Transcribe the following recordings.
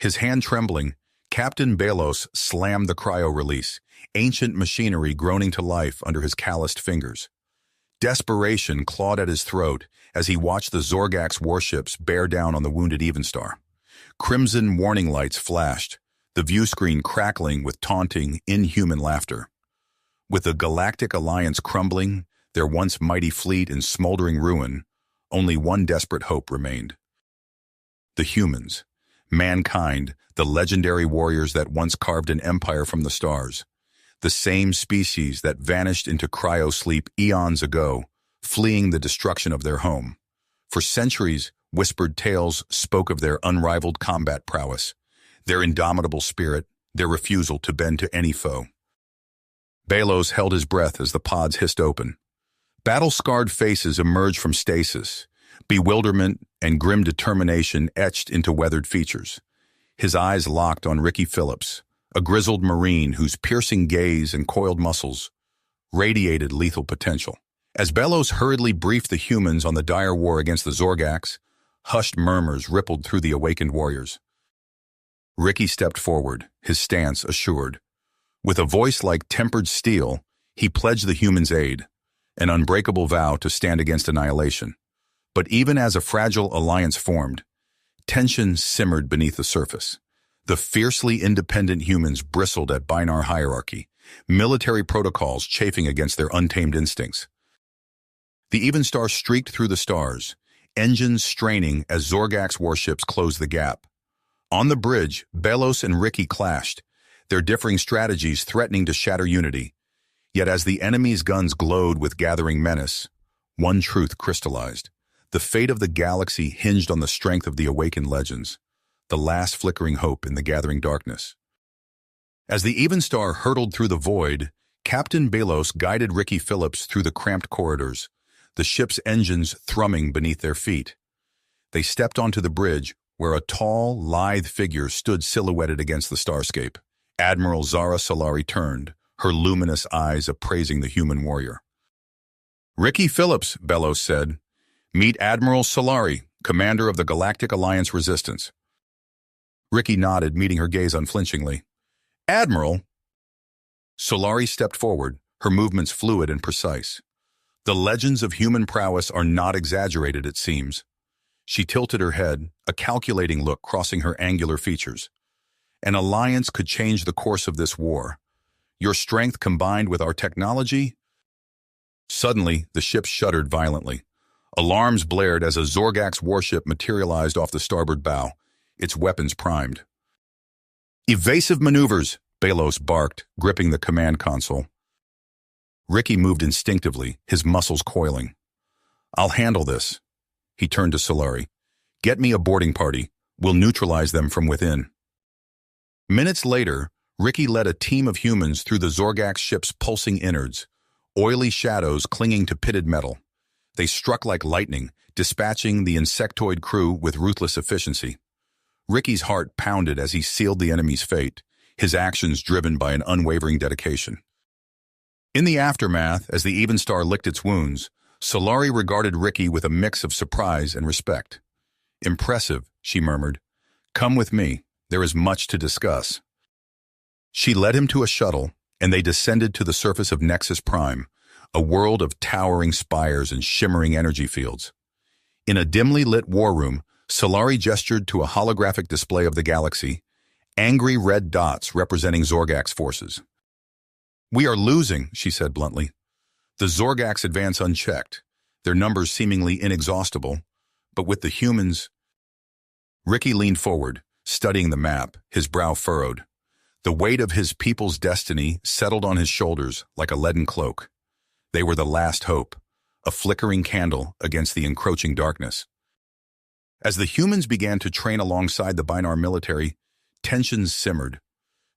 His hand trembling, Captain Belos slammed the cryo release, ancient machinery groaning to life under his calloused fingers. Desperation clawed at his throat as he watched the Zorgax warships bear down on the wounded Evenstar. Crimson warning lights flashed, the view screen crackling with taunting, inhuman laughter. With the Galactic Alliance crumbling, their once mighty fleet in smoldering ruin, only one desperate hope remained. The humans, mankind, the legendary warriors that once carved an empire from the stars. The same species that vanished into cryo-sleep eons ago, fleeing the destruction of their home. For centuries, whispered tales spoke of their unrivaled combat prowess, their indomitable spirit, their refusal to bend to any foe. Belos held his breath as the pods hissed open. Battle-scarred faces emerged from stasis, bewilderment and grim determination etched into weathered features. His eyes locked on Ricky Phillips, a grizzled Marine whose piercing gaze and coiled muscles radiated lethal potential. As Belos hurriedly briefed the humans on the dire war against the Zorgax, hushed murmurs rippled through the awakened warriors. Ricky stepped forward, his stance assured. With a voice like tempered steel, he pledged the humans' aid, an unbreakable vow to stand against annihilation. But even as a fragile alliance formed, tension simmered beneath the surface. The fiercely independent humans bristled at binar hierarchy, military protocols chafing against their untamed instincts. The Evenstar streaked through the stars, engines straining as Zorgax warships closed the gap. On the bridge, Belos and Ricky clashed, their differing strategies threatening to shatter unity. Yet as the enemy's guns glowed with gathering menace, one truth crystallized. The fate of the galaxy hinged on the strength of the awakened legends, the last flickering hope in the gathering darkness. As the Evenstar hurtled through the void, Captain Belos guided Ricky Phillips through the cramped corridors, the ship's engines thrumming beneath their feet. They stepped onto the bridge, where a tall, lithe figure stood silhouetted against the starscape. Admiral Zara Solari turned, her luminous eyes appraising the human warrior. "Ricky Phillips," Belos said. "Meet Admiral Solari, commander of the Galactic Alliance Resistance." Ricky nodded, meeting her gaze unflinchingly. "Admiral?" Solari stepped forward, her movements fluid and precise. The legends of human prowess are not exaggerated, it seems. She tilted her head, a calculating look crossing her angular features. "An alliance could change the course of this war. Your strength combined with our technology?" Suddenly, the ship shuddered violently. Alarms blared as a Zorgax warship materialized off the starboard bow, its weapons primed. "Evasive maneuvers," Belos barked, gripping the command console. Ricky moved instinctively, his muscles coiling. "I'll handle this." He turned to Solari. "Get me a boarding party. We'll neutralize them from within." Minutes later, Ricky led a team of humans through the Zorgax ship's pulsing innards, oily shadows clinging to pitted metal. They struck like lightning, dispatching the insectoid crew with ruthless efficiency. Ricky's heart pounded as he sealed the enemy's fate, his actions driven by an unwavering dedication. In the aftermath, as the Evenstar licked its wounds, Solari regarded Ricky with a mix of surprise and respect. "Impressive," she murmured. "Come with me. There is much to discuss." She led him to a shuttle, and they descended to the surface of Nexus Prime, a world of towering spires and shimmering energy fields. In a dimly lit war room, Solari gestured to a holographic display of the galaxy, angry red dots representing Zorgax forces. "We are losing," she said bluntly. "The Zorgax advance unchecked, their numbers seemingly inexhaustible, but with the humans—" Ricky leaned forward, studying the map, his brow furrowed. The weight of his people's destiny settled on his shoulders like a leaden cloak. They were the last hope, a flickering candle against the encroaching darkness. As the humans began to train alongside the Binar military, tensions simmered.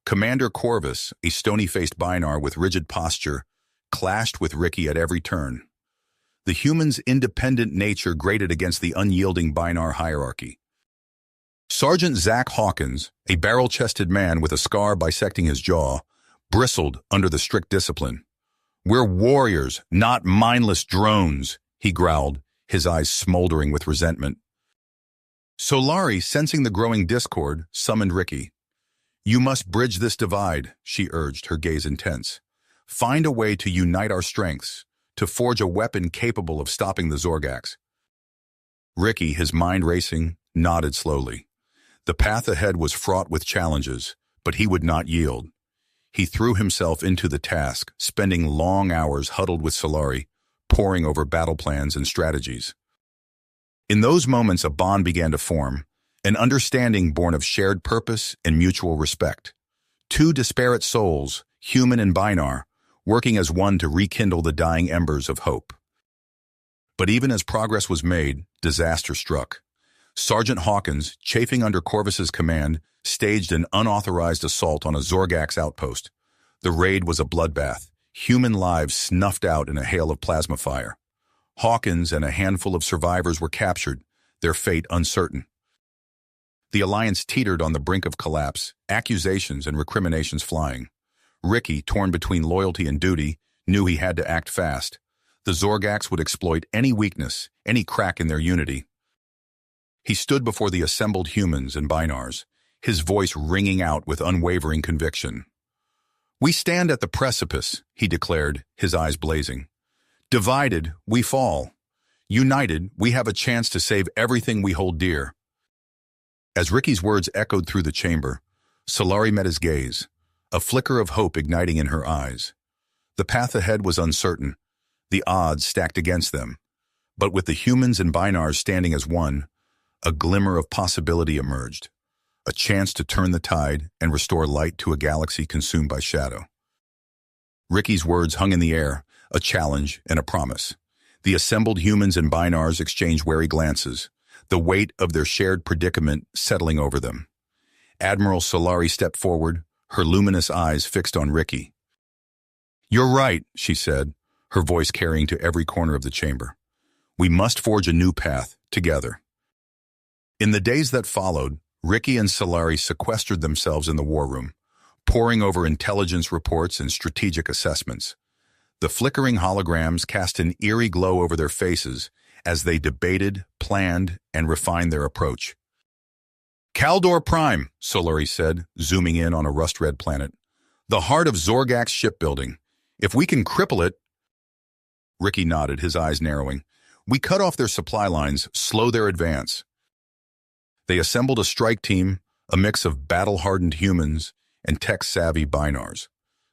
Commander Corvus, a stony-faced Binar with rigid posture, clashed with Ricky at every turn. The humans' independent nature grated against the unyielding Binar hierarchy. Sergeant Zach Hawkins, a barrel-chested man with a scar bisecting his jaw, bristled under the strict discipline. "We're warriors, not mindless drones," he growled, his eyes smoldering with resentment. Solari, sensing the growing discord, summoned Ricky. "You must bridge this divide," she urged, her gaze intense. "Find a way to unite our strengths, to forge a weapon capable of stopping the Zorgax." Ricky, his mind racing, nodded slowly. The path ahead was fraught with challenges, but he would not yield. He threw himself into the task, spending long hours huddled with Solari, poring over battle plans and strategies. In those moments, a bond began to form, an understanding born of shared purpose and mutual respect. Two disparate souls, human and Binar, working as one to rekindle the dying embers of hope. But even as progress was made, disaster struck. Sergeant Hawkins, chafing under Corvus's command, staged an unauthorized assault on a Zorgax outpost. The raid was a bloodbath, human lives snuffed out in a hail of plasma fire. Hawkins and a handful of survivors were captured, their fate uncertain. The Alliance teetered on the brink of collapse, accusations and recriminations flying. Ricky, torn between loyalty and duty, knew he had to act fast. The Zorgax would exploit any weakness, any crack in their unity. He stood before the assembled humans and Binars, his voice ringing out with unwavering conviction. "We stand at the precipice," he declared, his eyes blazing. "Divided, we fall. United, we have a chance to save everything we hold dear." As Ricky's words echoed through the chamber, Solari met his gaze, a flicker of hope igniting in her eyes. The path ahead was uncertain, the odds stacked against them. But with the humans and Binars standing as one, a glimmer of possibility emerged, a chance to turn the tide and restore light to a galaxy consumed by shadow. Ricky's words hung in the air, a challenge and a promise. The assembled humans and Binars exchanged wary glances, the weight of their shared predicament settling over them. Admiral Solari stepped forward, her luminous eyes fixed on Ricky. "You're right," she said, her voice carrying to every corner of the chamber. "We must forge a new path, together." In the days that followed, Ricky and Solari sequestered themselves in the war room, poring over intelligence reports and strategic assessments. The flickering holograms cast an eerie glow over their faces as they debated, planned, and refined their approach. "Kaldor Prime," Solari said, zooming in on a rust-red planet. "The heart of Zorgax shipbuilding. If we can cripple it—" Ricky nodded, his eyes narrowing. "We cut off their supply lines, slow their advance." They assembled a strike team, a mix of battle-hardened humans and tech-savvy Binars.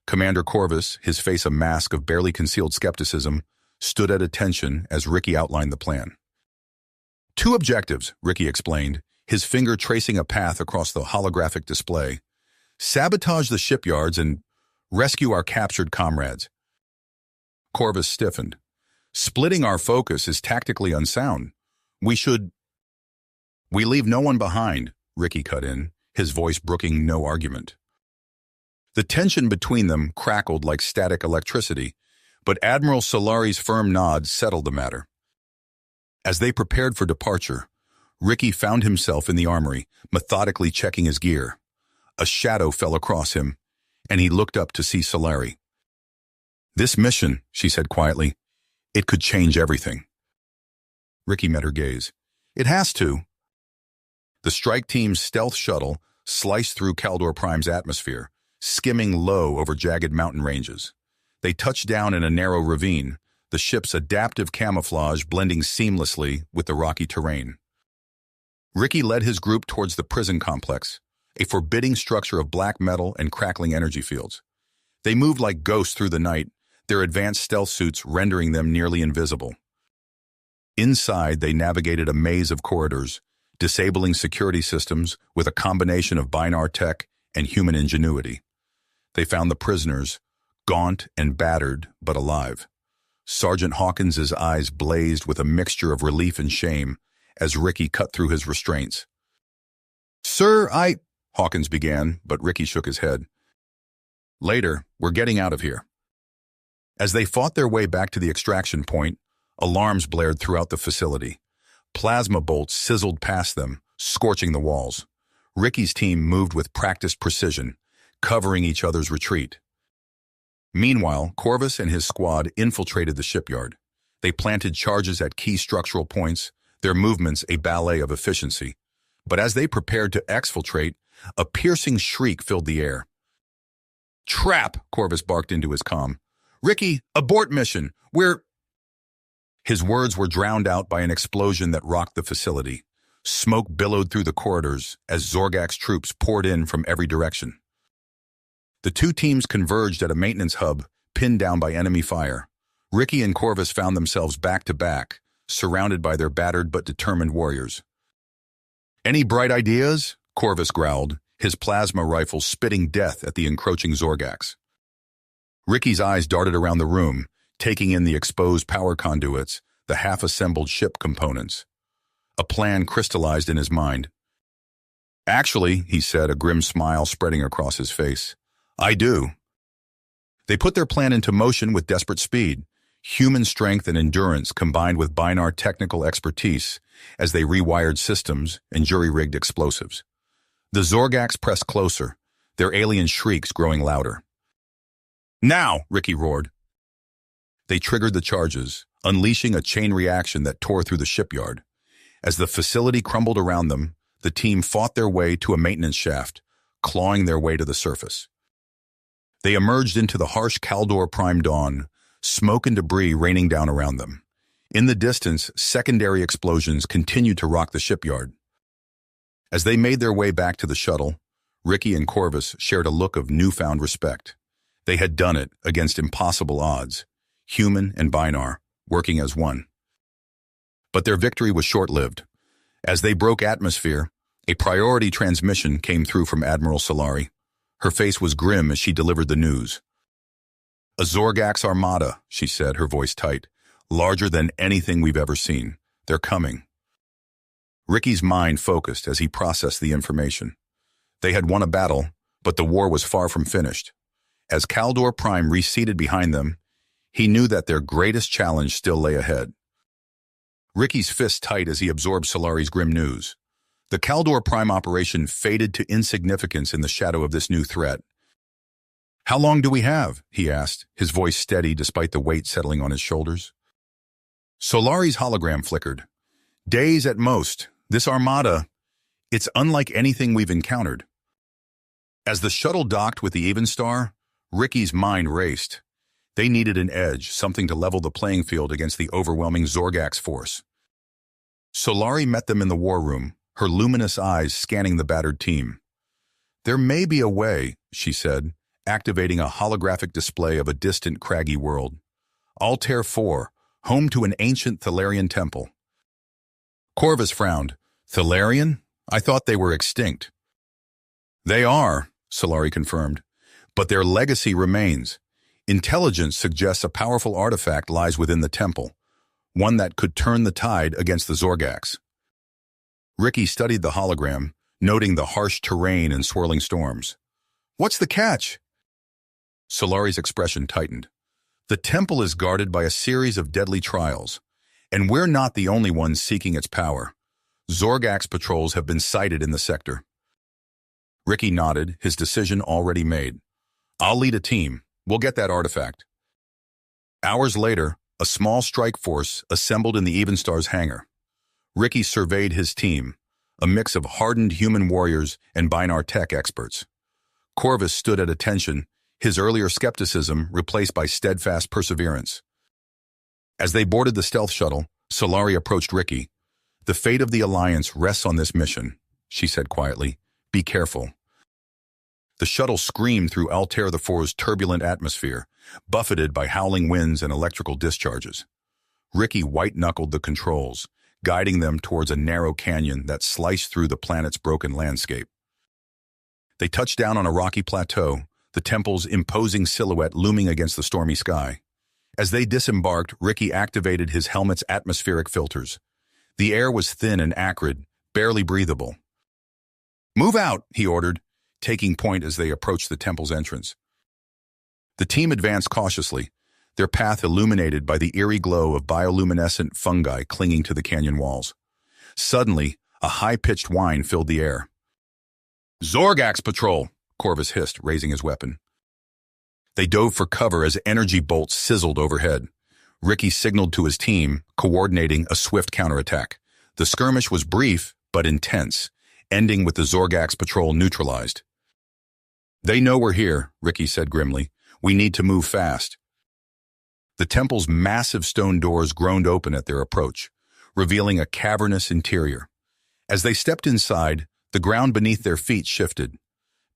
Commander Corvus, his face a mask of barely concealed skepticism, stood at attention as Ricky outlined the plan. "Two objectives," Ricky explained, his finger tracing a path across the holographic display. "Sabotage the shipyards and rescue our captured comrades." Corvus stiffened. "Splitting our focus is tactically unsound. We leave no one behind," Ricky cut in, his voice brooking no argument. The tension between them crackled like static electricity, but Admiral Solari's firm nod settled the matter. As they prepared for departure, Ricky found himself in the armory, methodically checking his gear. A shadow fell across him, and he looked up to see Solari. "This mission," she said quietly, "it could change everything." Ricky met her gaze. "It has to." The strike team's stealth shuttle sliced through Kaldor Prime's atmosphere, skimming low over jagged mountain ranges. They touched down in a narrow ravine, the ship's adaptive camouflage blending seamlessly with the rocky terrain. Ricky led his group towards the prison complex, a forbidding structure of black metal and crackling energy fields. They moved like ghosts through the night, their advanced stealth suits rendering them nearly invisible. Inside, they navigated a maze of corridors, disabling security systems with a combination of Binar tech and human ingenuity. They found the prisoners, gaunt and battered, but alive. Sergeant Hawkins's eyes blazed with a mixture of relief and shame as Ricky cut through his restraints. "Sir, Hawkins began, but Ricky shook his head. "Later, we're getting out of here." As they fought their way back to the extraction point, alarms blared throughout the facility. Plasma bolts sizzled past them, scorching the walls. Ricky's team moved with practiced precision, covering each other's retreat. Meanwhile, Corvus and his squad infiltrated the shipyard. They planted charges at key structural points, their movements a ballet of efficiency. But as they prepared to exfiltrate, a piercing shriek filled the air. "Trap!" Corvus barked into his comm. "Ricky, abort mission! We're—" His words were drowned out by an explosion that rocked the facility. Smoke billowed through the corridors as Zorgak's troops poured in from every direction. The two teams converged at a maintenance hub, pinned down by enemy fire. Ricky and Corvus found themselves back to back, surrounded by their battered but determined warriors. "Any bright ideas?" Corvus growled, his plasma rifle spitting death at the encroaching Zorgaks. Ricky's eyes darted around the room, taking in the exposed power conduits, the half-assembled ship components. A plan crystallized in his mind. "Actually," he said, a grim smile spreading across his face, "I do." They put their plan into motion with desperate speed, human strength and endurance combined with Binar technical expertise as they rewired systems and jury-rigged explosives. The Zorgaks pressed closer, their alien shrieks growing louder. "Now!" Ricky roared. They triggered the charges, unleashing a chain reaction that tore through the shipyard. As the facility crumbled around them, the team fought their way to a maintenance shaft, clawing their way to the surface. They emerged into the harsh Kaldor Prime dawn, smoke and debris raining down around them. In the distance, secondary explosions continued to rock the shipyard. As they made their way back to the shuttle, Ricky and Corvus shared a look of newfound respect. They had done it against impossible odds, human and Binar, working as one. But their victory was short-lived. As they broke atmosphere, a priority transmission came through from Admiral Solari. Her face was grim as she delivered the news. "A Zorgak's armada," she said, her voice tight. "Larger than anything we've ever seen. They're coming." Ricky's mind focused as he processed the information. They had won a battle, but the war was far from finished. As Kaldor Prime receded behind them, he knew that their greatest challenge still lay ahead. Ricky's fist tight as he absorbed Solari's grim news. The Kaldor Prime operation faded to insignificance in the shadow of this new threat. "How long do we have?" he asked, his voice steady despite the weight settling on his shoulders. Solari's hologram flickered. "Days at most. This armada, it's unlike anything we've encountered." As the shuttle docked with the Evenstar, Ricky's mind raced. They needed an edge, something to level the playing field against the overwhelming Zorgak's force. Solari met them in the war room, her luminous eyes scanning the battered team. "There may be a way," she said, activating a holographic display of a distant craggy world. "Altair 4, home to an ancient Thalarian temple." Corvus frowned. "Thalarian? I thought they were extinct." "They are," Solari confirmed, "but their legacy remains. Intelligence suggests a powerful artifact lies within the temple, one that could turn the tide against the Zorgaks." Ricky studied the hologram, noting the harsh terrain and swirling storms. "What's the catch?" Solari's expression tightened. "The temple is guarded by a series of deadly trials, and we're not the only ones seeking its power. Zorgak's patrols have been sighted in the sector." Ricky nodded, his decision already made. "I'll lead a team. We'll get that artifact." Hours later, a small strike force assembled in the Evenstar's hangar. Ricky surveyed his team, a mix of hardened human warriors and Binar tech experts. Corvus stood at attention, his earlier skepticism replaced by steadfast perseverance. As they boarded the stealth shuttle, Solari approached Ricky. "The fate of the Alliance rests on this mission," she said quietly. "Be careful." The shuttle screamed through Altair IV's turbulent atmosphere, buffeted by howling winds and electrical discharges. Ricky white-knuckled the controls, guiding them towards a narrow canyon that sliced through the planet's broken landscape. They touched down on a rocky plateau, the temple's imposing silhouette looming against the stormy sky. As they disembarked, Ricky activated his helmet's atmospheric filters. The air was thin and acrid, barely breathable. "Move out," he ordered, taking point as they approached the temple's entrance. The team advanced cautiously, their path illuminated by the eerie glow of bioluminescent fungi clinging to the canyon walls. Suddenly, a high-pitched whine filled the air. "Zorgak's patrol!" Corvus hissed, raising his weapon. They dove for cover as energy bolts sizzled overhead. Ricky signaled to his team, coordinating a swift counterattack. The skirmish was brief, but intense, ending with the Zorgax patrol neutralized. "They know we're here," Ricky said grimly. "We need to move fast." The temple's massive stone doors groaned open at their approach, revealing a cavernous interior. As they stepped inside, the ground beneath their feet shifted.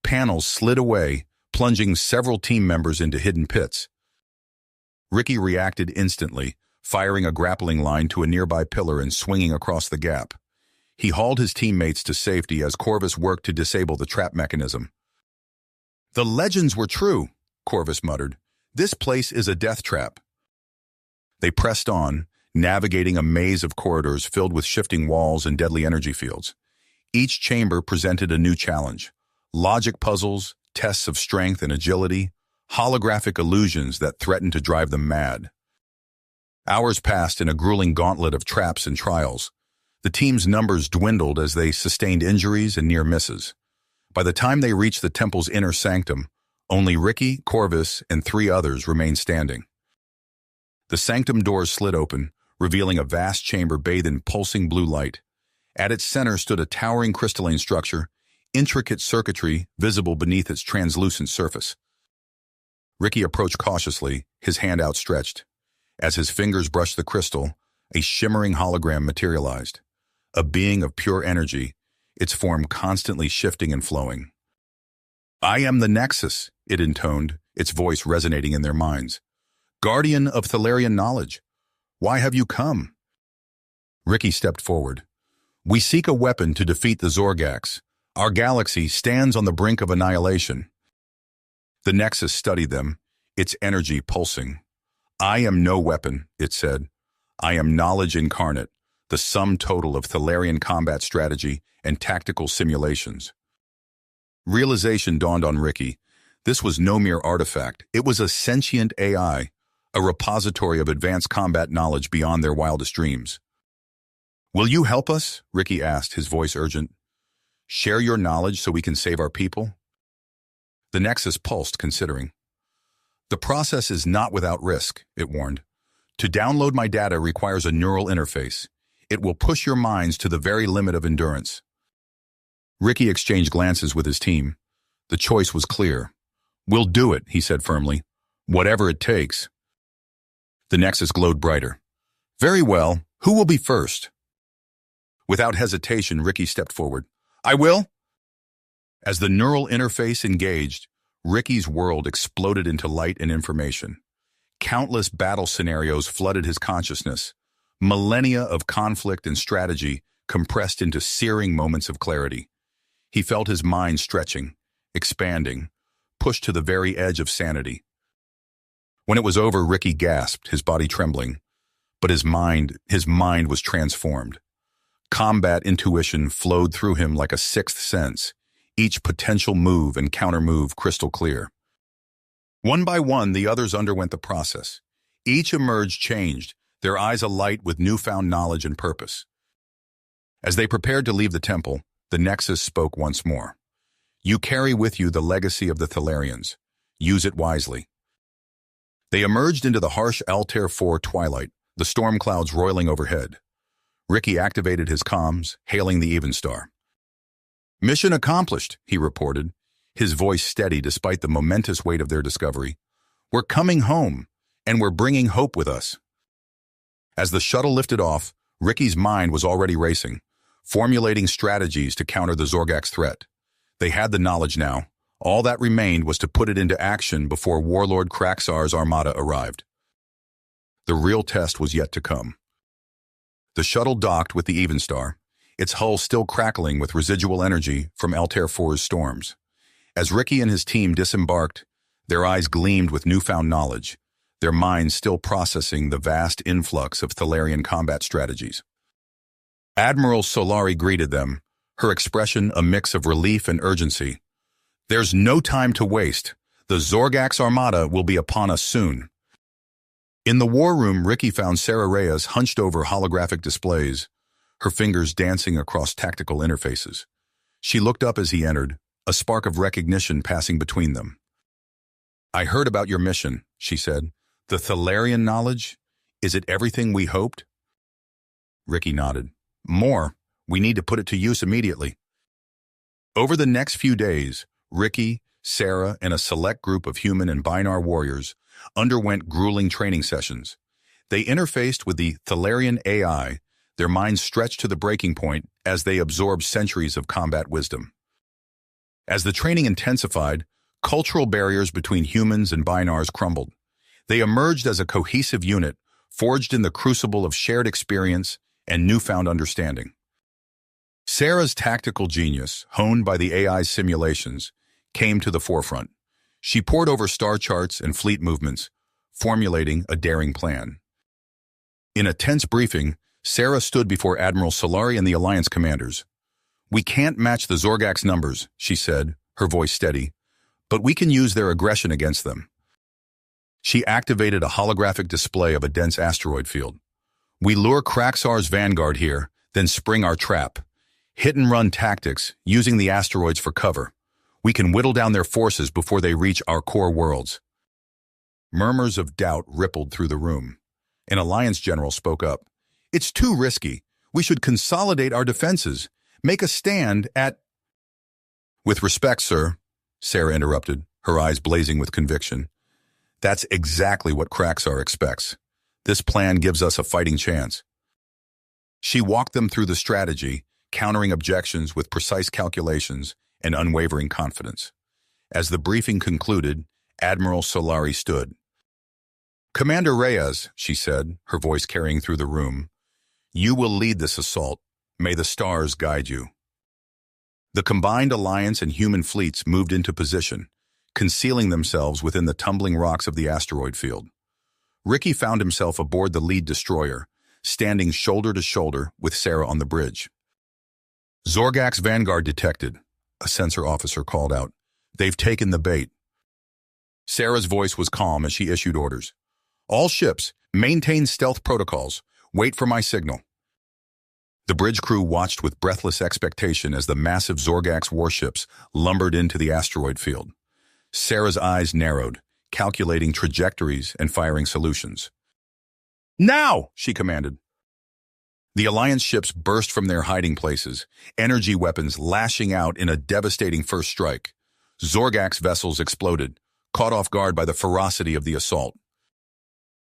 Panels slid away, plunging several team members into hidden pits. Ricky reacted instantly, firing a grappling line to a nearby pillar and swinging across the gap. He hauled his teammates to safety as Corvus worked to disable the trap mechanism. "The legends were true," Corvus muttered. "This place is a death trap." They pressed on, navigating a maze of corridors filled with shifting walls and deadly energy fields. Each chamber presented a new challenge: logic puzzles, tests of strength and agility, holographic illusions that threatened to drive them mad. Hours passed in a grueling gauntlet of traps and trials. The team's numbers dwindled as they sustained injuries and near misses. By the time they reached the temple's inner sanctum, only Ricky, Corvus, and 3 others remained standing. The sanctum doors slid open, revealing a vast chamber bathed in pulsing blue light. At its center stood a towering crystalline structure, intricate circuitry visible beneath its translucent surface. Ricky approached cautiously, his hand outstretched. As his fingers brushed the crystal, a shimmering hologram materialized. A being of pure energy, its form constantly shifting and flowing. "I am the Nexus," it intoned, its voice resonating in their minds. "Guardian of Thalarian knowledge. Why have you come?" Ricky stepped forward. "We seek a weapon to defeat the Zorgax. Our galaxy stands on the brink of annihilation." The Nexus studied them, its energy pulsing. "I am no weapon," it said. "I am knowledge incarnate, the sum total of Thalarian combat strategy and tactical simulations." Realization dawned on Ricky. This was no mere artifact. It was a sentient AI, a repository of advanced combat knowledge beyond their wildest dreams. "Will you help us?" Ricky asked, his voice urgent. "Share your knowledge so we can save our people?" The Nexus pulsed, considering. "The process is not without risk," it warned. "To download my data requires a neural interface. It will push your minds to the very limit of endurance." Ricky exchanged glances with his team. The choice was clear. "We'll do it," he said firmly. "Whatever it takes." The Nexus glowed brighter. "Very well. Who will be first?" Without hesitation, Ricky stepped forward. "I will." As the neural interface engaged, Ricky's world exploded into light and information. Countless battle scenarios flooded his consciousness. Millennia of conflict and strategy compressed into searing moments of clarity. He felt his mind stretching, expanding, pushed to the very edge of sanity. When it was over, Ricky gasped, his body trembling. But his mind was transformed. Combat intuition flowed through him like a sixth sense, each potential move and counter-move crystal clear. One by one, the others underwent the process. Each emerged changed, their eyes alight with newfound knowledge and purpose. As they prepared to leave the temple, the Nexus spoke once more. "You carry with you the legacy of the Thalarians. Use it wisely." They emerged into the harsh Altair 4 twilight, the storm clouds roiling overhead. Ricky activated his comms, hailing the Evenstar. "Mission accomplished," he reported, his voice steady despite the momentous weight of their discovery. "We're coming home, and we're bringing hope with us." As the shuttle lifted off, Ricky's mind was already racing, formulating strategies to counter the Zorgax threat. They had the knowledge now. All that remained was to put it into action before Warlord Kraxar's armada arrived. The real test was yet to come. The shuttle docked with the Evenstar, its hull still crackling with residual energy from Altair 4's storms. As Ricky and his team disembarked, their eyes gleamed with newfound knowledge, their minds still processing the vast influx of Thalarian combat strategies. Admiral Solari greeted them, her expression a mix of relief and urgency. "There's no time to waste. The Zorgax armada will be upon us soon." In the war room, Ricky found Sarah Reyes hunched over holographic displays, her fingers dancing across tactical interfaces. She looked up as he entered, a spark of recognition passing between them. "I heard about your mission," she said. "The Thalarian knowledge? Is it everything we hoped?" Ricky nodded. "More. We need to put it to use immediately." Over the next few days, Ricky, Sarah, and a select group of human and Binar warriors underwent grueling training sessions. They interfaced with the Thalarian AI, their minds stretched to the breaking point as they absorbed centuries of combat wisdom. As the training intensified, cultural barriers between humans and Binars crumbled. They emerged as a cohesive unit, forged in the crucible of shared experience and newfound understanding. Sarah's tactical genius, honed by the AI's simulations, came to the forefront. She pored over star charts and fleet movements, formulating a daring plan. In a tense briefing, Sarah stood before Admiral Solari and the Alliance commanders. "We can't match the Zorgak's numbers," she said, her voice steady, "but we can use their aggression against them." She activated a holographic display of a dense asteroid field. "We lure Kraxar's vanguard here, then spring our trap. Hit-and-run tactics, using the asteroids for cover. We can whittle down their forces before they reach our core worlds." Murmurs of doubt rippled through the room. An Alliance general spoke up. "It's too risky. We should consolidate our defenses. Make a stand at—" "With respect, sir," Sarah interrupted, her eyes blazing with conviction. "That's exactly what Kraxar expects. This plan gives us a fighting chance." She walked them through the strategy, countering objections with precise calculations and unwavering confidence. As the briefing concluded, Admiral Solari stood. "Commander Reyes," she said, her voice carrying through the room, "you will lead this assault. May the stars guide you." The combined Alliance and human fleets moved into position, concealing themselves within the tumbling rocks of the asteroid field. Ricky found himself aboard the lead destroyer, standing shoulder to shoulder with Sarah on the bridge. "Zorgak's vanguard detected," a sensor officer called out. "They've taken the bait." Sarah's voice was calm as she issued orders. "All ships, maintain stealth protocols. Wait for my signal." The bridge crew watched with breathless expectation as the massive Zorgak's warships lumbered into the asteroid field. Sarah's eyes narrowed, calculating trajectories and firing solutions. "Now!" she commanded. The Alliance ships burst from their hiding places, energy weapons lashing out in a devastating first strike. Zorgak's vessels exploded, caught off guard by the ferocity of the assault.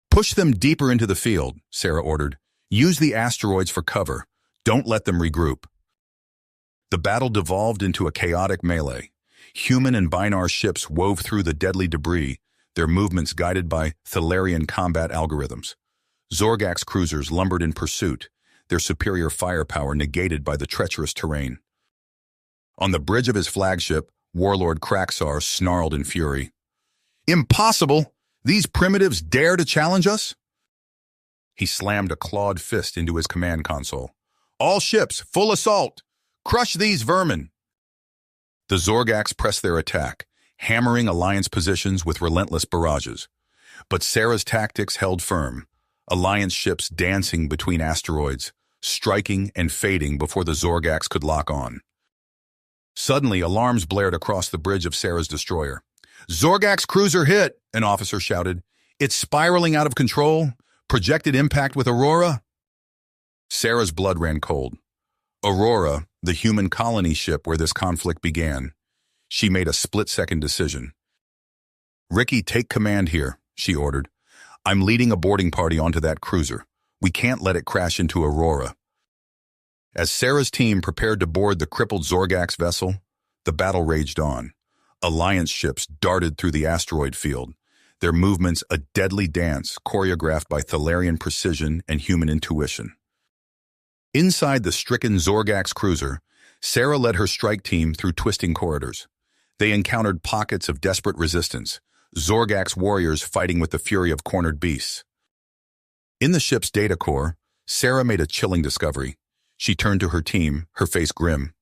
"Push them deeper into the field," Sarah ordered. "Use the asteroids for cover. Don't let them regroup." The battle devolved into a chaotic melee. Human and Binar ships wove through the deadly debris, their movements guided by Thalarian combat algorithms. Zorgak's cruisers lumbered in pursuit, their superior firepower negated by the treacherous terrain. On the bridge of his flagship, Warlord Kraxar snarled in fury. "Impossible! These primitives dare to challenge us?" He slammed a clawed fist into his command console. "All ships, full assault! Crush these vermin!" The Zorgaks pressed their attack, hammering Alliance positions with relentless barrages. But Sarah's tactics held firm, Alliance ships dancing between asteroids, striking and fading before the Zorgaks could lock on. Suddenly, alarms blared across the bridge of Sarah's destroyer. "Zorgak's cruiser hit," an officer shouted. "It's spiraling out of control. Projected impact with Aurora." Sarah's blood ran cold. Aurora, the human colony ship where this conflict began. She made a split-second decision. "Ricky, take command here," she ordered. "I'm leading a boarding party onto that cruiser. We can't let it crash into Aurora." As Sarah's team prepared to board the crippled Zorgak's vessel, the battle raged on. Alliance ships darted through the asteroid field, their movements a deadly dance choreographed by Thalarian precision and human intuition. Inside the stricken Zorgak's cruiser, Sarah led her strike team through twisting corridors. They encountered pockets of desperate resistance, Zorgak's warriors fighting with the fury of cornered beasts. In the ship's data core, Sarah made a chilling discovery. She turned to her team, her face grim.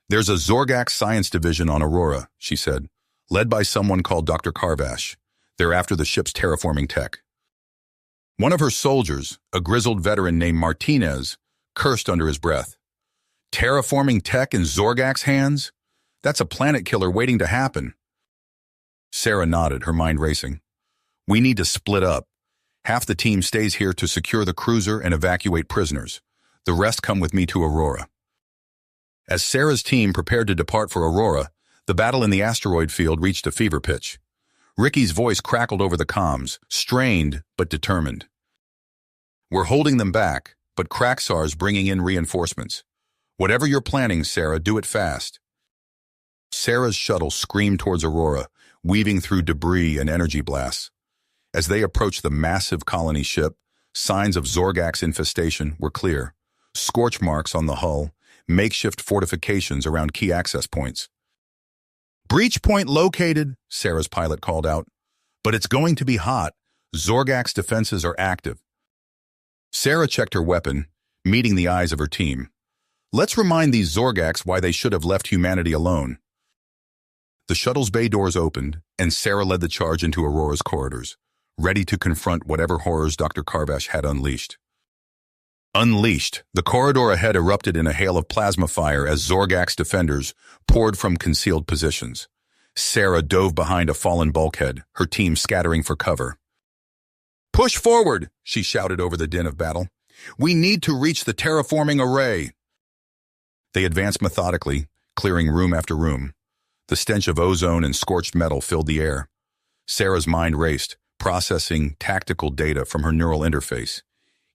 "There's a Zorgak science division on Aurora," she said, "led by someone called Dr. Carvash. They're after the ship's terraforming tech." One of her soldiers, a grizzled veteran named Martinez, cursed under his breath. "Terraforming tech in Zorgak's hands? That's a planet killer waiting to happen." Sarah nodded, her mind racing. "We need to split up. Half the team stays here to secure the cruiser and evacuate prisoners. The rest come with me to Aurora." As Sarah's team prepared to depart for Aurora, the battle in the asteroid field reached a fever pitch. Ricky's voice crackled over the comms, strained but determined. "We're holding them back, but Kraxar's bringing in reinforcements. Whatever you're planning, Sarah, do it fast." Sarah's shuttle screamed towards Aurora, weaving through debris and energy blasts. As they approached the massive colony ship, signs of Zorgak's infestation were clear. Scorch marks on the hull, makeshift fortifications around key access points. "Breach point located," Sarah's pilot called out. "But it's going to be hot. Zorgak's defenses are active." Sarah checked her weapon, meeting the eyes of her team. "Let's remind these Zorgaks why they should have left humanity alone." The shuttle's bay doors opened, and Sarah led the charge into Aurora's corridors, ready to confront whatever horrors Dr. Karvash had unleashed. The corridor ahead erupted in a hail of plasma fire as Zorgak's defenders poured from concealed positions. Sarah dove behind a fallen bulkhead, her team scattering for cover. "Push forward," she shouted over the din of battle. "We need to reach the terraforming array." They advanced methodically, clearing room after room. The stench of ozone and scorched metal filled the air. Sarah's mind raced, processing tactical data from her neural interface.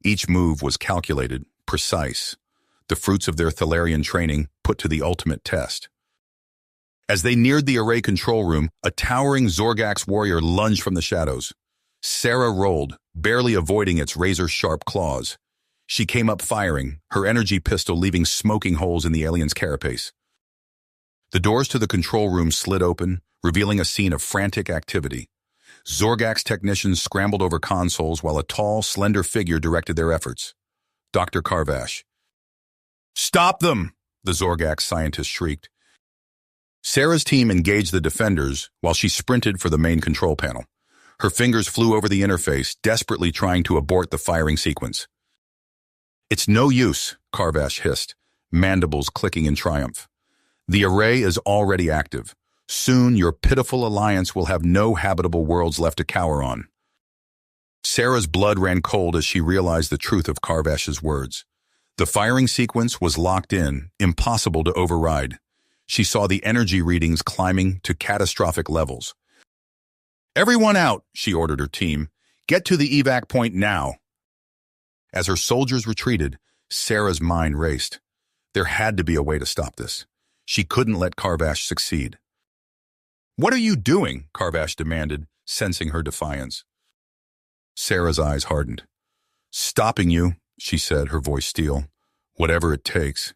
Each move was calculated, precise, the fruits of their Thalarian training put to the ultimate test. As they neared the array control room, a towering Zorgak's warrior lunged from the shadows. Sarah rolled, barely avoiding its razor-sharp claws. She came up firing, her energy pistol leaving smoking holes in the alien's carapace. The doors to the control room slid open, revealing a scene of frantic activity. Zorgak's technicians scrambled over consoles while a tall, slender figure directed their efforts. Dr. Karvash. "Stop them!" the Zorgak scientist shrieked. Sarah's team engaged the defenders while she sprinted for the main control panel. Her fingers flew over the interface, desperately trying to abort the firing sequence. "It's no use," Karvash hissed, mandibles clicking in triumph. "The array is already active. Soon your pitiful alliance will have no habitable worlds left to cower on." Sarah's blood ran cold as she realized the truth of Karvash's words. The firing sequence was locked in, impossible to override. She saw the energy readings climbing to catastrophic levels. "Everyone out," she ordered her team. "Get to the evac point now." As her soldiers retreated, Sarah's mind raced. There had to be a way to stop this. She couldn't let Karvash succeed. "What are you doing?" Karvash demanded, sensing her defiance. Sarah's eyes hardened. "Stopping you," she said, her voice steel. "Whatever it takes."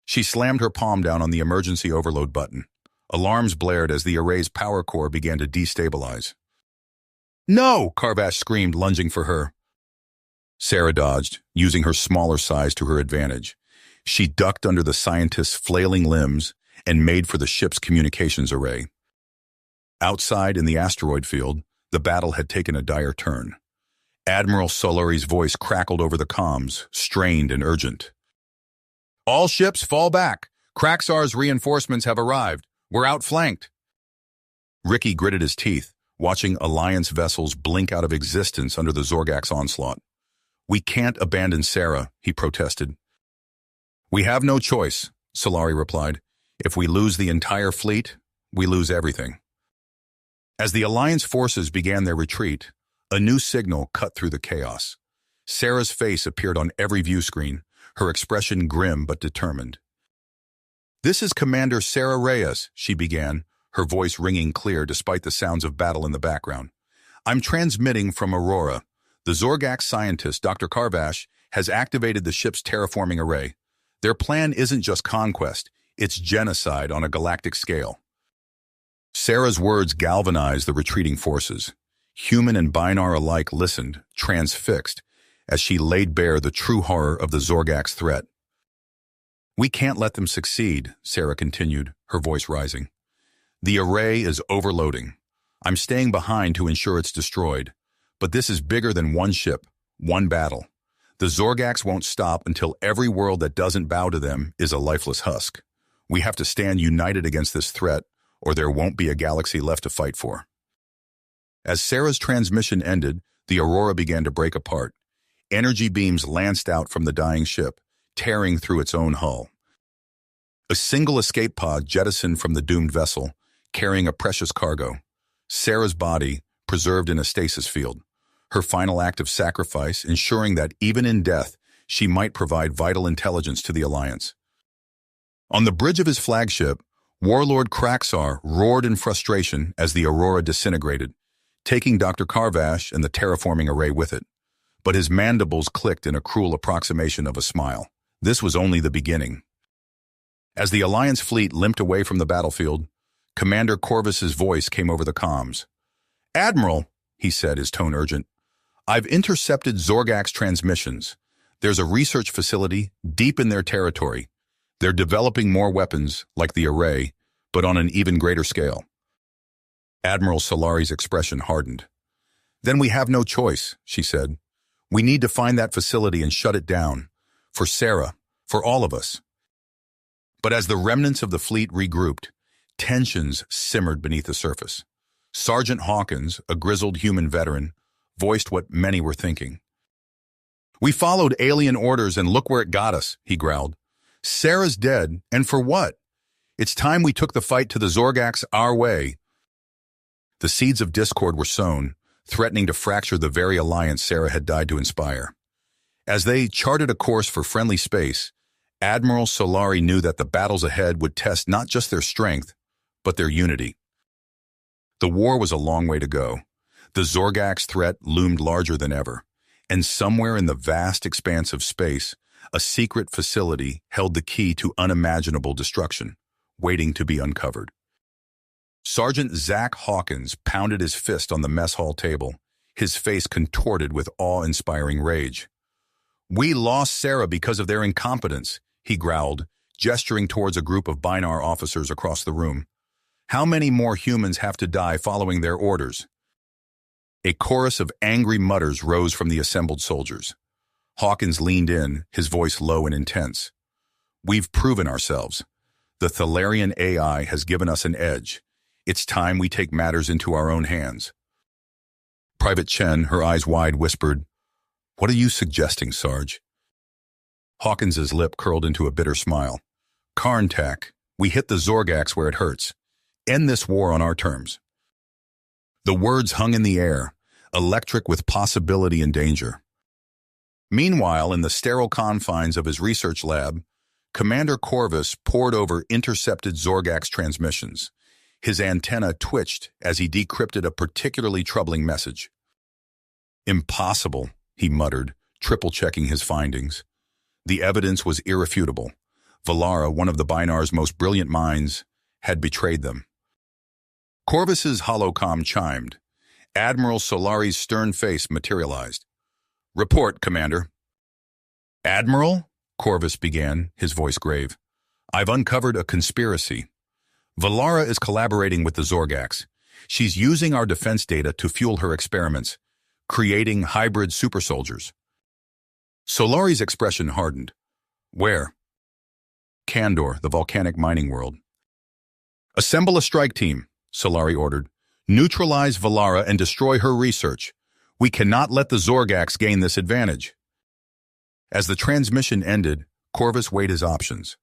She slammed her palm down on the emergency overload button. Alarms blared as the array's power core began to destabilize. "No!" Karvash screamed, lunging for her. Sarah dodged, using her smaller size to her advantage. She ducked under the scientist's flailing limbs and made for the ship's communications array. Outside in the asteroid field, the battle had taken a dire turn. Admiral Solari's voice crackled over the comms, strained and urgent. "All ships fall back. Kraxar's reinforcements have arrived. We're outflanked." Ricky gritted his teeth, watching Alliance vessels blink out of existence under the Zorgak's onslaught. "We can't abandon Sarah," he protested. "We have no choice," Solari replied. "If we lose the entire fleet, we lose everything." As the Alliance forces began their retreat, a new signal cut through the chaos. Sarah's face appeared on every view screen, her expression grim but determined. "This is Commander Sarah Reyes," she began, her voice ringing clear despite the sounds of battle in the background. "I'm transmitting from Aurora. The Zorgak scientist, Dr. Karvash, has activated the ship's terraforming array. Their plan isn't just conquest, it's genocide on a galactic scale." Sarah's words galvanized the retreating forces. Human and Binar alike listened, transfixed, as she laid bare the true horror of the Zorgak's threat. "We can't let them succeed," Sarah continued, her voice rising. "The array is overloading. I'm staying behind to ensure it's destroyed. But this is bigger than one ship, one battle. The Zorgaks won't stop until every world that doesn't bow to them is a lifeless husk. We have to stand united against this threat, or there won't be a galaxy left to fight for." As Sarah's transmission ended, the Aurora began to break apart. Energy beams lanced out from the dying ship, tearing through its own hull. A single escape pod jettisoned from the doomed vessel, carrying a precious cargo. Sarah's body preserved in a stasis field, her final act of sacrifice ensuring that even in death, she might provide vital intelligence to the Alliance. On the bridge of his flagship, Warlord Kraxar roared in frustration as the Aurora disintegrated, taking Dr. Carvash and the terraforming array with it. But his mandibles clicked in a cruel approximation of a smile. This was only the beginning. As the Alliance fleet limped away from the battlefield, Commander Corvus's voice came over the comms. "Admiral," he said, his tone urgent, "I've intercepted Zorgak's transmissions. There's a research facility deep in their territory. They're developing more weapons, like the array, but on an even greater scale." Admiral Solari's expression hardened. "Then we have no choice," she said. "We need to find that facility and shut it down. For Sarah, for all of us." But as the remnants of the fleet regrouped, tensions simmered beneath the surface. Sergeant Hawkins, a grizzled human veteran, voiced what many were thinking. "We followed alien orders and look where it got us," he growled. "Sarah's dead, and for what? It's time we took the fight to the Zorgaks our way." The seeds of discord were sown, threatening to fracture the very alliance Sarah had died to inspire. As they charted a course for friendly space, Admiral Solari knew that the battles ahead would test not just their strength, but their unity. The war was a long way to go. The Zorgaks threat loomed larger than ever, and somewhere in the vast expanse of space, a secret facility held the key to unimaginable destruction, waiting to be uncovered. Sergeant Zach Hawkins pounded his fist on the mess hall table, his face contorted with awe-inspiring rage. "We lost Sarah because of their incompetence," he growled, gesturing towards a group of Binar officers across the room. "How many more humans have to die following their orders?" A chorus of angry mutters rose from the assembled soldiers. Hawkins leaned in, his voice low and intense. "We've proven ourselves. The Thalarian AI has given us an edge. It's time we take matters into our own hands." Private Chen, her eyes wide, whispered, "What are you suggesting, Sarge?" Hawkins's lip curled into a bitter smile. "Karntak, we hit the Zorgaks where it hurts. End this war on our terms." The words hung in the air, electric with possibility and danger. Meanwhile, in the sterile confines of his research lab, Commander Corvus pored over intercepted Zorgak's transmissions. His antenna twitched as he decrypted a particularly troubling message. "Impossible," he muttered, triple-checking his findings. The evidence was irrefutable. Valara, one of the Binar's most brilliant minds, had betrayed them. Corvus's holocom chimed. Admiral Solari's stern face materialized. "Report, Commander." "Admiral?" Corvus began, his voice grave. "I've uncovered a conspiracy. Valara is collaborating with the Zorgaks. She's using our defense data to fuel her experiments, creating hybrid super soldiers." Solari's expression hardened. "Where?" "Kandor, the volcanic mining world." "Assemble a strike team," Solari ordered. "Neutralize Valara and destroy her research. We cannot let the Zorgaks gain this advantage." As the transmission ended, Corvus weighed his options.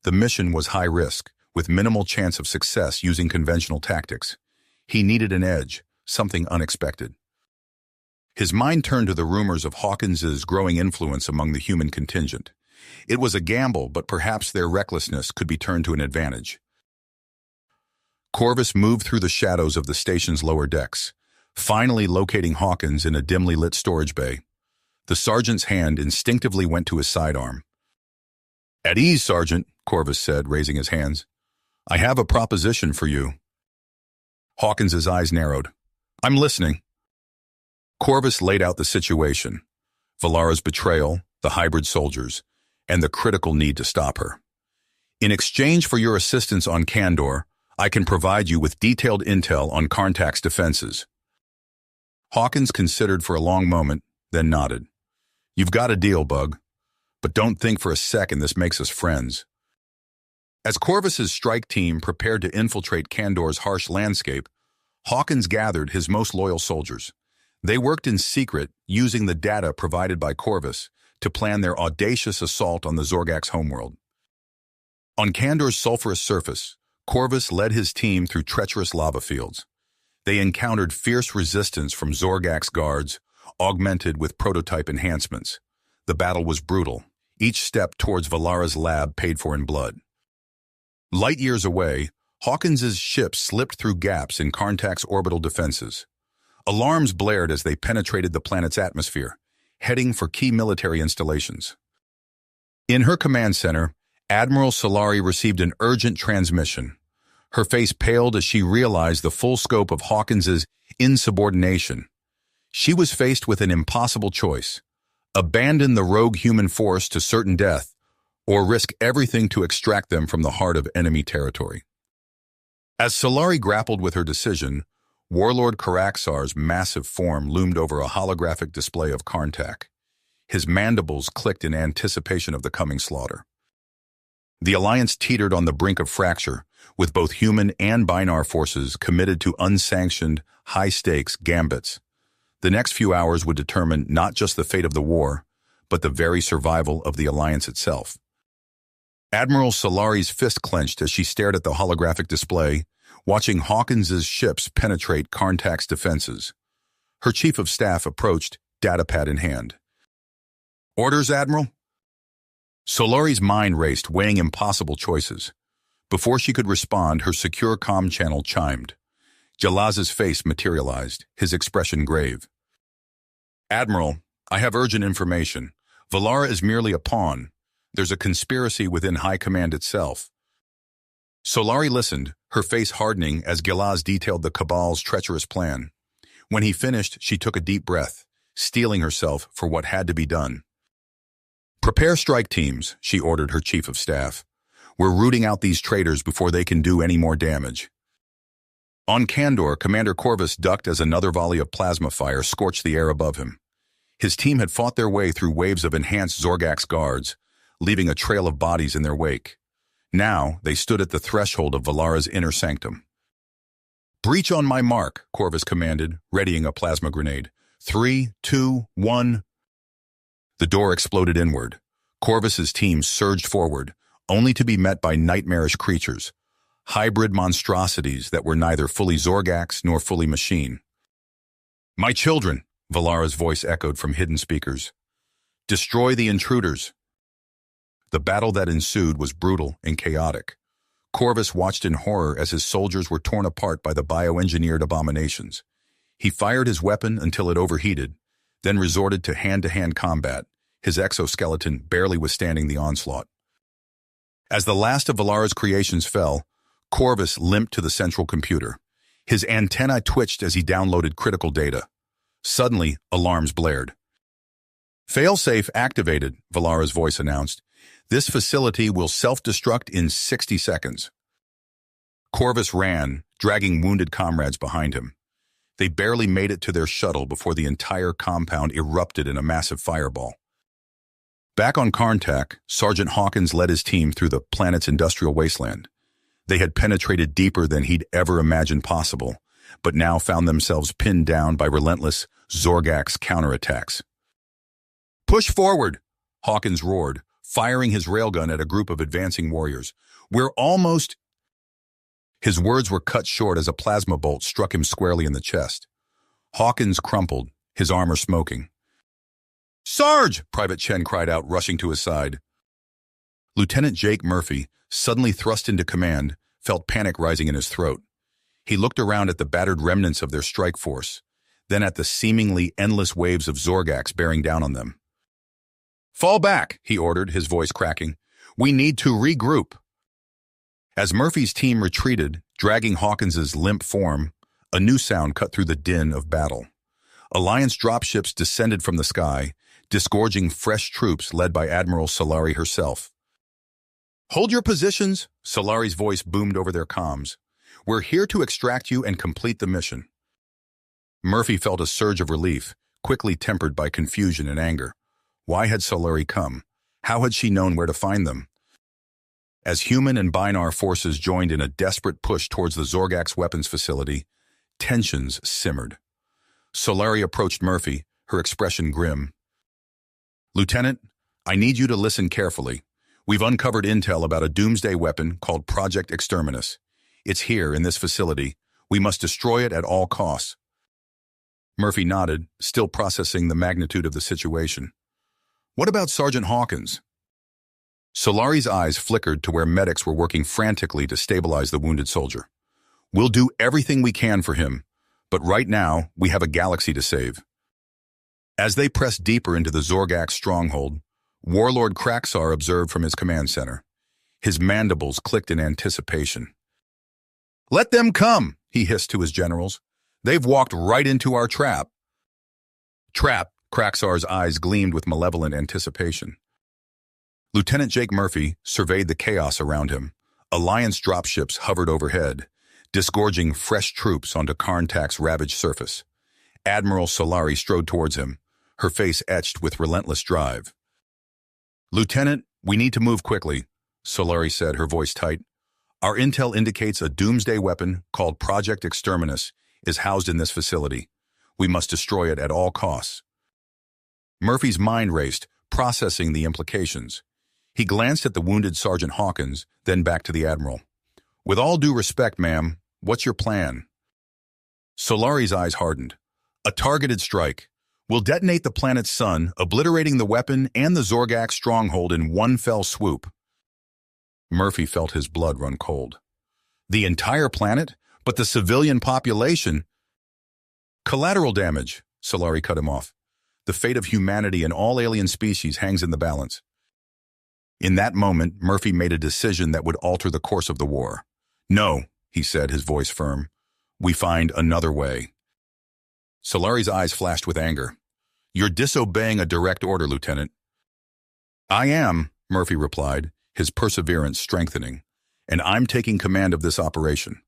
The mission was high risk, with minimal chance of success using conventional tactics. He needed an edge, something unexpected. His mind turned to the rumors of Hawkins's growing influence among the human contingent. It was a gamble, but perhaps their recklessness could be turned to an advantage. Corvus moved through the shadows of the station's lower decks, finally locating Hawkins in a dimly lit storage bay. The sergeant's hand instinctively went to his sidearm. "At ease, Sergeant," Corvus said, raising his hands. "I have a proposition for you." Hawkins's eyes narrowed. "I'm listening." Corvus laid out the situation: Valara's betrayal, the hybrid soldiers, and the critical need to stop her. "In exchange for your assistance on Kandor, I can provide you with detailed intel on Karntak's defenses." Hawkins considered for a long moment, then nodded. "You've got a deal, Bug. But don't think for a second this makes us friends." As Corvus's strike team prepared to infiltrate Kandor's harsh landscape, Hawkins gathered his most loyal soldiers. They worked in secret, using the data provided by Corvus to plan their audacious assault on the Zorgak's homeworld. On Kandor's sulfurous surface, Corvus led his team through treacherous lava fields. They encountered fierce resistance from Zorgak's guards, augmented with prototype enhancements. The battle was brutal, each step towards Valara's lab paid for in blood. Light years away, Hawkins's ship slipped through gaps in Karntak's orbital defenses. Alarms blared as they penetrated the planet's atmosphere, heading for key military installations. In her command center, Admiral Solari received an urgent transmission. Her face paled as she realized the full scope of Hawkins's insubordination. She was faced with an impossible choice: abandon the rogue human force to certain death, or risk everything to extract them from the heart of enemy territory. As Solari grappled with her decision, Warlord Karaxar's massive form loomed over a holographic display of Karntak. His mandibles clicked in anticipation of the coming slaughter. The Alliance teetered on the brink of fracture, with both human and Binar forces committed to unsanctioned, high-stakes gambits. The next few hours would determine not just the fate of the war, but the very survival of the Alliance itself. Admiral Solari's fist clenched as she stared at the holographic display, watching Hawkins's ships penetrate Karntak's defenses. Her chief of staff approached, datapad in hand. "Orders, Admiral?" Solari's mind raced, weighing impossible choices. Before she could respond, her secure comm channel chimed. Jalaz's face materialized, his expression grave. "Admiral, I have urgent information. Valara is merely a pawn. There's a conspiracy within High Command itself." Solari listened, her face hardening as Jalaz detailed the Cabal's treacherous plan. When he finished, she took a deep breath, steeling herself for what had to be done. "Prepare strike teams," she ordered her chief of staff. "We're rooting out these traitors before they can do any more damage." On Kandor, Commander Corvus ducked as another volley of plasma fire scorched the air above him. His team had fought their way through waves of enhanced Zorgak's guards, leaving a trail of bodies in their wake. Now, they stood at the threshold of Valara's inner sanctum. "Breach on my mark," Corvus commanded, readying a plasma grenade. 3, 2, 1... The door exploded inward. Corvus's team surged forward, only to be met by nightmarish creatures, hybrid monstrosities that were neither fully Zorgaks nor fully machine. "My children," Valara's voice echoed from hidden speakers. "Destroy the intruders." The battle that ensued was brutal and chaotic. Corvus watched in horror as his soldiers were torn apart by the bioengineered abominations. He fired his weapon until it overheated, then resorted to hand-to-hand combat, his exoskeleton barely withstanding the onslaught. As the last of Valara's creations fell, Corvus limped to the central computer. His antennae twitched as he downloaded critical data. Suddenly, alarms blared. "Failsafe activated," Valara's voice announced. "This facility will self-destruct in 60 seconds." Corvus ran, dragging wounded comrades behind him. They barely made it to their shuttle before the entire compound erupted in a massive fireball. Back on Karntak, Sergeant Hawkins led his team through the planet's industrial wasteland. They had penetrated deeper than he'd ever imagined possible, but now found themselves pinned down by relentless Zorgak's counterattacks. "Push forward," Hawkins roared, firing his railgun at a group of advancing warriors. "We're almost—" His words were cut short as a plasma bolt struck him squarely in the chest. Hawkins crumpled, his armor smoking. "Sarge!" Private Chen cried out, rushing to his side. Lieutenant Jake Murphy, suddenly thrust into command, felt panic rising in his throat. He looked around at the battered remnants of their strike force, then at the seemingly endless waves of Zorgaks bearing down on them. "Fall back," he ordered, his voice cracking. "We need to regroup." As Murphy's team retreated, dragging Hawkins's limp form, a new sound cut through the din of battle. Alliance dropships descended from the sky, disgorging fresh troops led by Admiral Solari herself. "Hold your positions," Solari's voice boomed over their comms. "We're here to extract you and complete the mission." Murphy felt a surge of relief, quickly tempered by confusion and anger. Why had Solari come? How had she known where to find them? As human and Binar forces joined in a desperate push towards the Zorgak's weapons facility, tensions simmered. Solari approached Murphy, her expression grim. "Lieutenant, I need you to listen carefully. We've uncovered intel about a doomsday weapon called Project Exterminus. It's here in this facility. We must destroy it at all costs. Murphy nodded, still processing the magnitude of the situation. What about Sergeant Hawkins? Solari's eyes flickered to where medics were working frantically to stabilize the wounded soldier. We'll do everything we can for him, but right now we have a galaxy to save. As they pressed deeper into the Zorgax stronghold, Warlord Kraxar observed from his command center. His mandibles clicked in anticipation. "Let them come," he hissed to his generals. "They've walked right into our trap." Trap, Kraxar's eyes gleamed with malevolent anticipation. Lieutenant Jake Murphy surveyed the chaos around him. Alliance dropships hovered overhead, disgorging fresh troops onto Karntak's ravaged surface. Admiral Solari strode towards him, her face etched with relentless drive. "Lieutenant, we need to move quickly," Solari said, her voice tight. "Our intel indicates a doomsday weapon called Project Exterminus is housed in this facility. We must destroy it at all costs." Murphy's mind raced, processing the implications. He glanced at the wounded Sergeant Hawkins, then back to the Admiral. "With all due respect, ma'am, what's your plan?" Solari's eyes hardened. "A targeted strike. We'll detonate the planet's sun, obliterating the weapon and the Zorgax stronghold in one fell swoop." Murphy felt his blood run cold. The entire planet? But the civilian population? "Collateral damage," Solari cut him off. "The fate of humanity and all alien species hangs in the balance." In that moment, Murphy made a decision that would alter the course of the war. "No," he said, his voice firm. "We find another way." Solari's eyes flashed with anger. "You're disobeying a direct order, Lieutenant." "I am," Murphy replied, his perseverance strengthening, "and I'm taking command of this operation."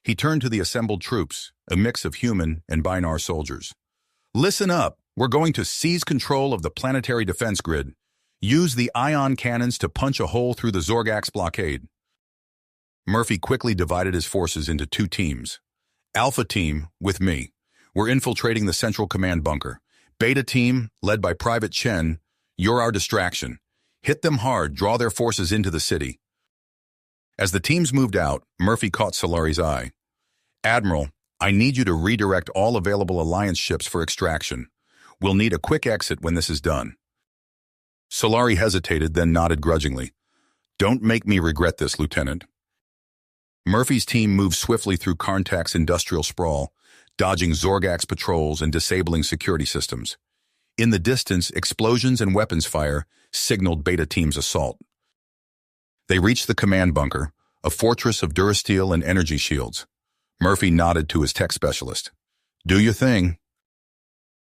He turned to the assembled troops, a mix of human and Binar soldiers. "Listen up. We're going to seize control of the planetary defense grid. Use the ion cannons to punch a hole through the Zorgax blockade." Murphy quickly divided his forces into two teams. "Alpha team, with me. We're infiltrating the Central Command bunker. Beta team, led by Private Chen, you're our distraction. Hit them hard, draw their forces into the city." As the teams moved out, Murphy caught Solari's eye. "Admiral, I need you to redirect all available Alliance ships for extraction. We'll need a quick exit when this is done." Solari hesitated, then nodded grudgingly. "Don't make me regret this, Lieutenant." Murphy's team moved swiftly through Karntak's industrial sprawl, dodging Zorgax patrols and disabling security systems. In the distance, explosions and weapons fire signaled Beta Team's assault. They reached the command bunker, a fortress of durasteel and energy shields. Murphy nodded to his tech specialist. "Do your thing."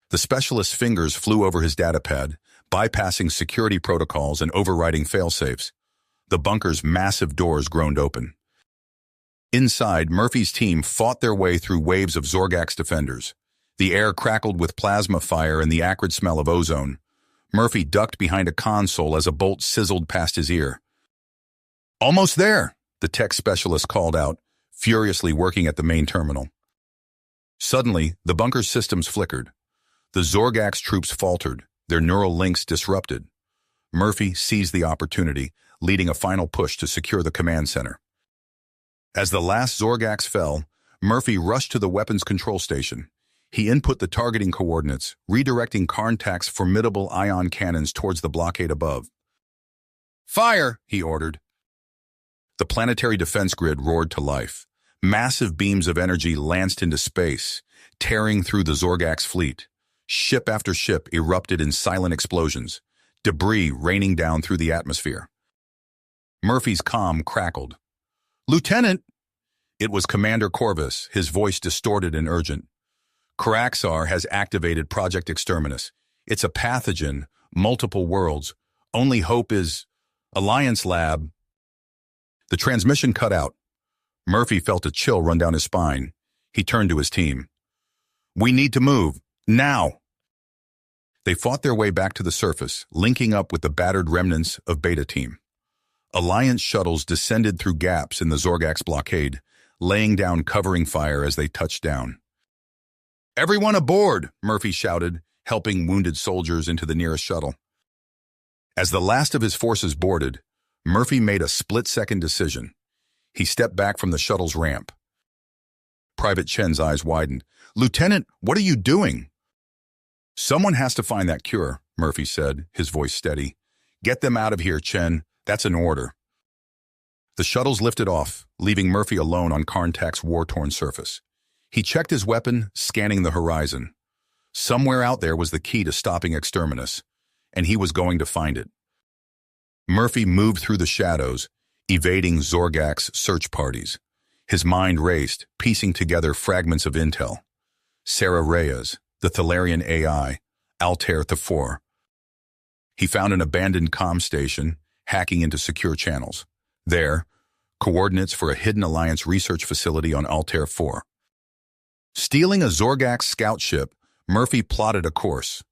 The specialist's fingers flew over his datapad, bypassing security protocols and overriding failsafes. The bunker's massive doors groaned open. Inside, Murphy's team fought their way through waves of Zorgax defenders. The air crackled with plasma fire and the acrid smell of ozone. Murphy ducked behind a console as a bolt sizzled past his ear. "Almost there," the tech specialist called out, furiously working at the main terminal. Suddenly, the bunker's systems flickered. The Zorgax troops faltered, their neural links disrupted. Murphy seized the opportunity, leading a final push to secure the command center. As the last Zorgax fell, Murphy rushed to the weapons control station. He input the targeting coordinates, redirecting Karntak's formidable ion cannons towards the blockade above. "Fire!" he ordered. The planetary defense grid roared to life. Massive beams of energy lanced into space, tearing through the Zorgax fleet. Ship after ship erupted in silent explosions, debris raining down through the atmosphere. Murphy's comm crackled. "Lieutenant!" It was Commander Corvus, his voice distorted and urgent. "Kraxar has activated Project Exterminus. It's a pathogen, multiple worlds. Only hope is Alliance Lab." The transmission cut out. Murphy felt a chill run down his spine. He turned to his team. "We need to move. Now!" They fought their way back to the surface, linking up with the battered remnants of Beta Team. Alliance shuttles descended through gaps in the Zorgax blockade, laying down covering fire as they touched down. "Everyone aboard!" Murphy shouted, helping wounded soldiers into the nearest shuttle. As the last of his forces boarded, Murphy made a split-second decision. He stepped back from the shuttle's ramp. Private Chen's eyes widened. "Lieutenant, what are you doing?" "Someone has to find that cure," Murphy said, his voice steady. "Get them out of here, Chen. That's an order." The shuttles lifted off, leaving Murphy alone on Karntak's war-torn surface. He checked his weapon, scanning the horizon. Somewhere out there was the key to stopping Exterminus, and he was going to find it. Murphy moved through the shadows, evading Zorgak's search parties. His mind raced, piecing together fragments of intel. Sarah Reyes, the Thalarian AI, Altair Thapor. He found an abandoned comm station, hacking into secure channels. There, coordinates for a hidden Alliance research facility on Altair 4. Stealing a Zorgak scout ship, Murphy plotted a course.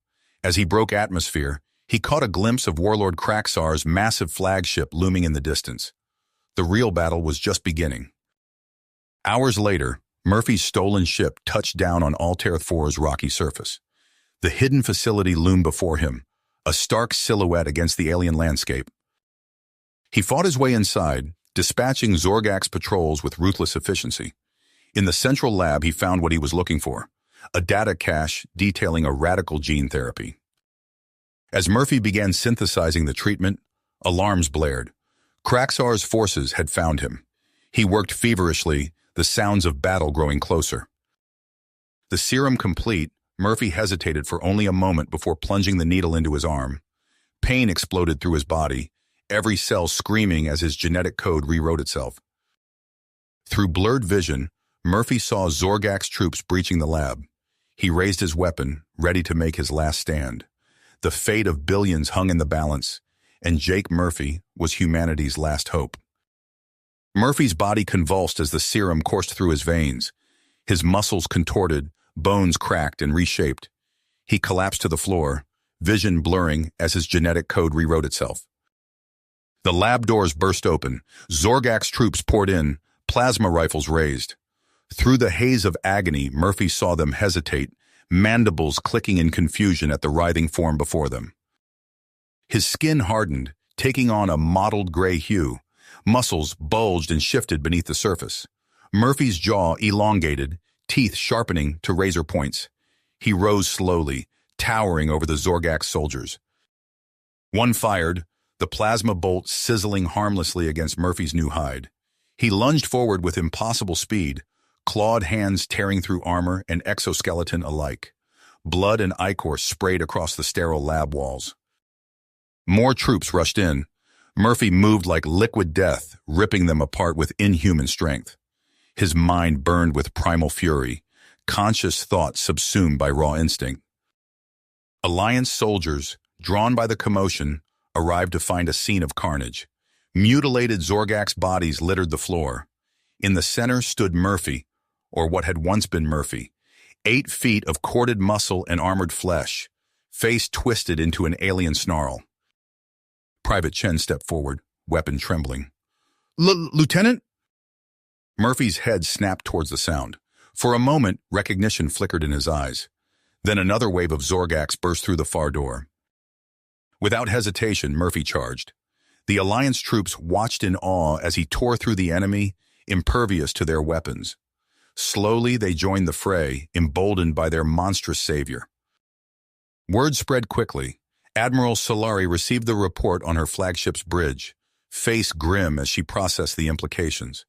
As he broke atmosphere, he caught a glimpse of Warlord Kraxar's massive flagship looming in the distance. The real battle was just beginning. Hours later, Murphy's stolen ship touched down on Altair 4's rocky surface. The hidden facility loomed before him, a stark silhouette against the alien landscape. He fought his way inside, dispatching Zorgak's patrols with ruthless efficiency. In the central lab, he found what he was looking for, a data cache detailing a radical gene therapy. As Murphy began synthesizing the treatment, alarms blared. Kraxar's forces had found him. He worked feverishly, the sounds of battle growing closer. The serum complete, Murphy hesitated for only a moment before plunging the needle into his arm. Pain exploded through his body, every cell screaming as his genetic code rewrote itself. Through blurred vision, Murphy saw Zorgak's troops breaching the lab. He raised his weapon, ready to make his last stand. The fate of billions hung in the balance, and Jake Murphy was humanity's last hope. Murphy's body convulsed as the serum coursed through his veins. His muscles contorted, bones cracked and reshaped. He collapsed to the floor, vision blurring as his genetic code rewrote itself. The lab doors burst open. Zorgak's troops poured in, plasma rifles raised. Through the haze of agony, Murphy saw them hesitate, mandibles clicking in confusion at the writhing form before them. His skin hardened, taking on a mottled gray hue. Muscles bulged and shifted beneath the surface. Murphy's jaw elongated, teeth sharpening to razor points. He rose slowly, towering over the Zorgak soldiers. One fired, the plasma bolt sizzling harmlessly against Murphy's new hide. He lunged forward with impossible speed, clawed hands tearing through armor and exoskeleton alike. Blood and ichor sprayed across the sterile lab walls. More troops rushed in. Murphy moved like liquid death, ripping them apart with inhuman strength. His mind burned with primal fury, conscious thought subsumed by raw instinct. Alliance soldiers, drawn by the commotion, arrived to find a scene of carnage. Mutilated Zorgak's bodies littered the floor. In the center stood Murphy, or what had once been Murphy, 8 feet of corded muscle and armored flesh, face twisted into an alien snarl. Private Chen stepped forward, weapon trembling. "Lieutenant?" Murphy's head snapped towards the sound. For a moment, recognition flickered in his eyes. Then another wave of Zorgaks burst through the far door. Without hesitation, Murphy charged. The Alliance troops watched in awe as he tore through the enemy, impervious to their weapons. Slowly, they joined the fray, emboldened by their monstrous savior. Word spread quickly. Admiral Solari received the report on her flagship's bridge, face grim as she processed the implications.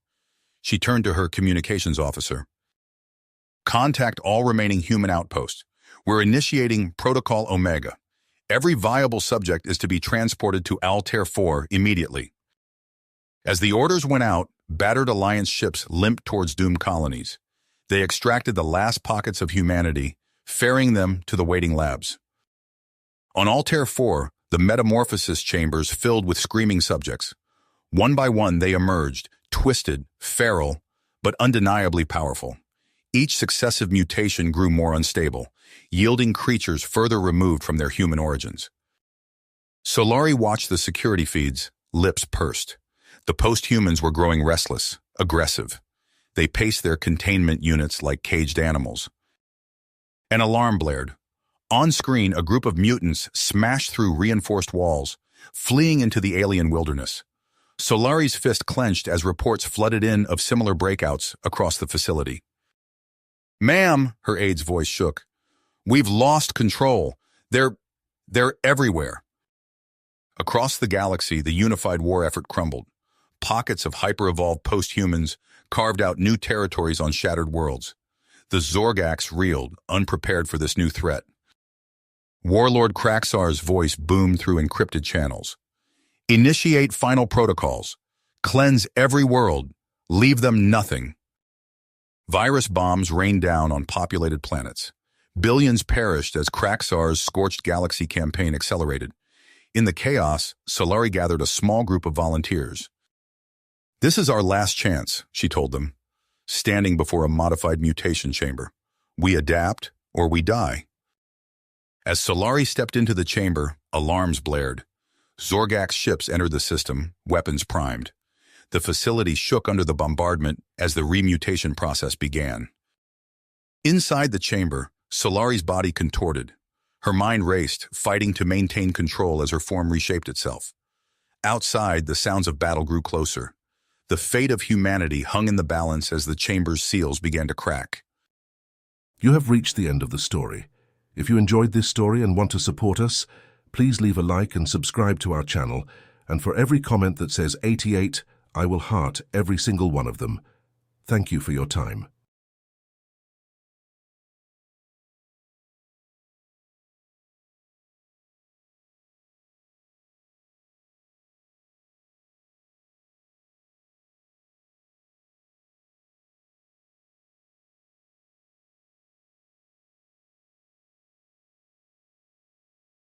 She turned to her communications officer. "Contact all remaining human outposts. We're initiating Protocol Omega. Every viable subject is to be transported to Altair 4 immediately." As the orders went out, battered Alliance ships limped towards doomed colonies. They extracted the last pockets of humanity, ferrying them to the waiting labs. On Altair 4, the metamorphosis chambers filled with screaming subjects. One by one, they emerged, twisted, feral, but undeniably powerful. Each successive mutation grew more unstable, yielding creatures further removed from their human origins. Solari watched the security feeds, lips pursed. The post-humans were growing restless, aggressive. They paced their containment units like caged animals. An alarm blared. On screen, a group of mutants smashed through reinforced walls, fleeing into the alien wilderness. Solari's fist clenched as reports flooded in of similar breakouts across the facility. "Ma'am," her aide's voice shook. "We've lost control. They're everywhere." Across the galaxy, the unified war effort crumbled. Pockets of hyper-evolved post-humans carved out new territories on shattered worlds. The Zorgax reeled, unprepared for this new threat. Warlord Kraxar's voice boomed through encrypted channels. "Initiate final protocols. Cleanse every world. Leave them nothing." Virus bombs rained down on populated planets. Billions perished as Kraxar's scorched galaxy campaign accelerated. In the chaos, Solari gathered a small group of volunteers. "This is our last chance," she told them, standing before a modified mutation chamber. "We adapt or we die." As Solari stepped into the chamber, alarms blared. Zorgax ships entered the system, weapons primed. The facility shook under the bombardment as the remutation process began. Inside the chamber, Solari's body contorted. Her mind raced, fighting to maintain control as her form reshaped itself. Outside, the sounds of battle grew closer. The fate of humanity hung in the balance as the chamber's seals began to crack. You have reached the end of the story. If you enjoyed this story and want to support us, please leave a like and subscribe to our channel, and for every comment that says 88, I will heart every single one of them. Thank you for your time.